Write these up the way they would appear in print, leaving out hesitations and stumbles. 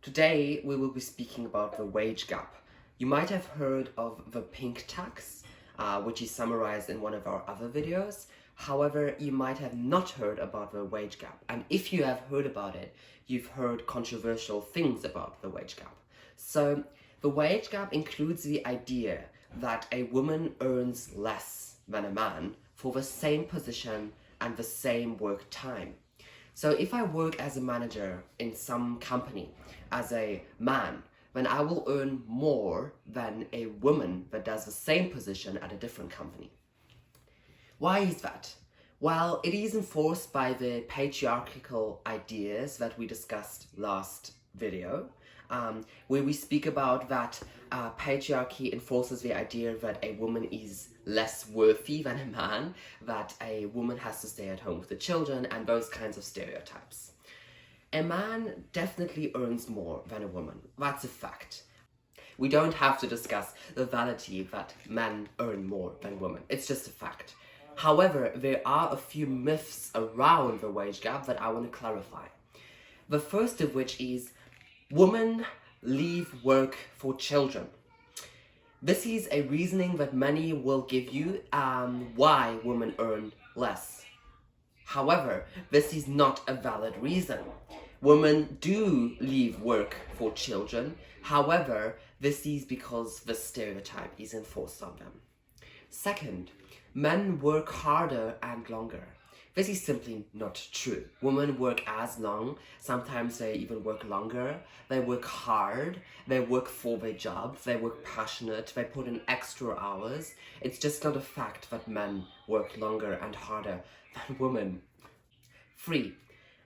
Today we will be speaking about the wage gap. You might have heard of the pink tax, which is summarized in one of our other videos. However, you might have not heard about the wage gap. And if you have heard about it, you've heard controversial things about the wage gap. So the wage gap includes the idea that a woman earns less than a man for the same position and the same work time. So if I work as a manager in some company as a man, then I will earn more than a woman that does the same position at a different company. Why is that? Well, it is enforced by the patriarchal ideas that we discussed last video, where we speak about that patriarchy enforces the idea that a woman is less worthy than a man, that a woman has to stay at home with the children, and those kinds of stereotypes. A man definitely earns more than a woman. That's a fact. We don't have to discuss the validity that men earn more than women. It's just a fact. However, there are a few myths around the wage gap that I want to clarify. The first of which is women leave work for children. This is a reasoning that many will give you why women earn less. However, this is not a valid reason. Women do leave work for children. However, this is because the stereotype is enforced on them. Second, men work harder and longer. This is simply not true. Women work as long, sometimes they even work longer, they work hard, they work for their job, they work passionate, they put in extra hours. It's just not a fact that men work longer and harder than women. 3.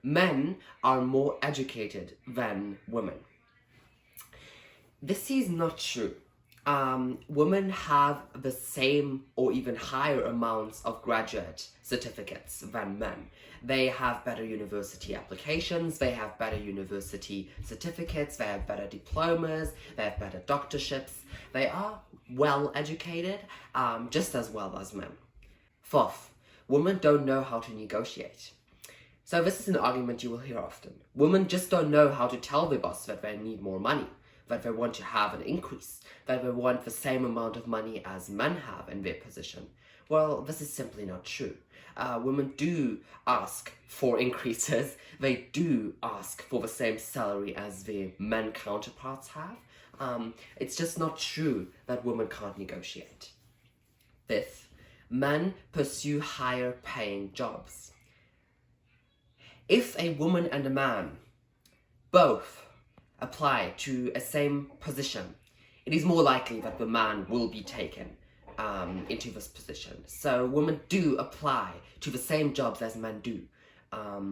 Men are more educated than women. This is not true. Women have the same or even higher amounts of graduate certificates than men. They have better university applications, they have better university certificates, they have better diplomas, they have better doctorships. They are well educated, just as well as men. 4th, women don't know how to negotiate. So this is an argument you will hear often. Women just don't know how to tell their boss that they need more money, that they want to have an increase, that they want the same amount of money as men have in their position. Well, this is simply not true. Women do ask for increases. They do ask for the same salary as their men counterparts have. It's just not true that women can't negotiate. 5th, men pursue higher paying jobs. If a woman and a man both apply to a same position, it is more likely that the man will be taken into this position. So women do apply to the same jobs as men do.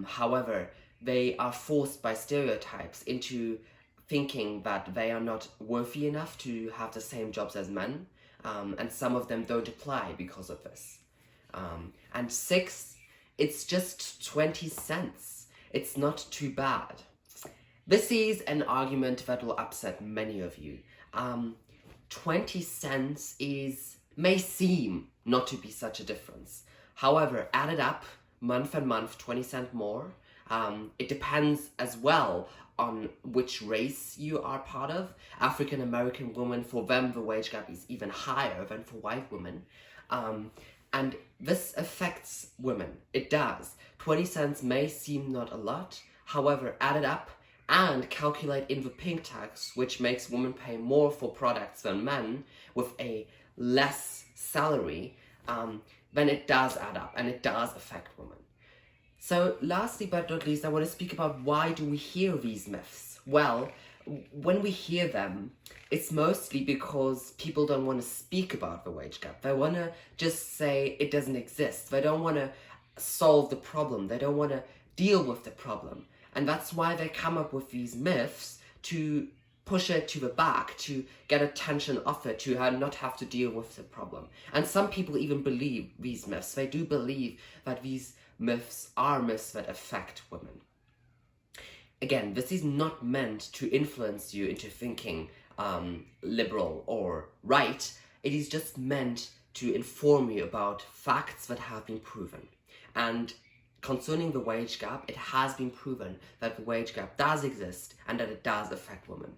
However, they are forced by stereotypes into thinking that they are not worthy enough to have the same jobs as men, and some of them don't apply because of this. And 6th, it's just 20 cents. It's not too bad. This is an argument that will upset many of you. 20 cents may seem not to be such a difference. However, added up, month and month, 20 cents more. It depends as well on which race you are part of. African American women, for them the wage gap is even higher than for white women. And this affects women. It does. 20 cents may seem not a lot. However, added up and calculate in the pink tax, which makes women pay more for products than men with a less salary, then it does add up and it does affect women. So lastly but not least, I want to speak about why do we hear these myths? Well, when we hear them, it's mostly because people don't want to speak about the wage gap. They want to just say it doesn't exist. They don't want to solve the problem. They don't want to deal with the problem. And that's why they come up with these myths to push it to the back, to get attention off it, to not have to deal with the problem. And some people even believe these myths. They do believe that these myths are myths that affect women. Again, this is not meant to influence you into thinking liberal or right. It is just meant to inform you about facts that have been proven. And Concerning the wage gap, it has been proven that the wage gap does exist and that it does affect women.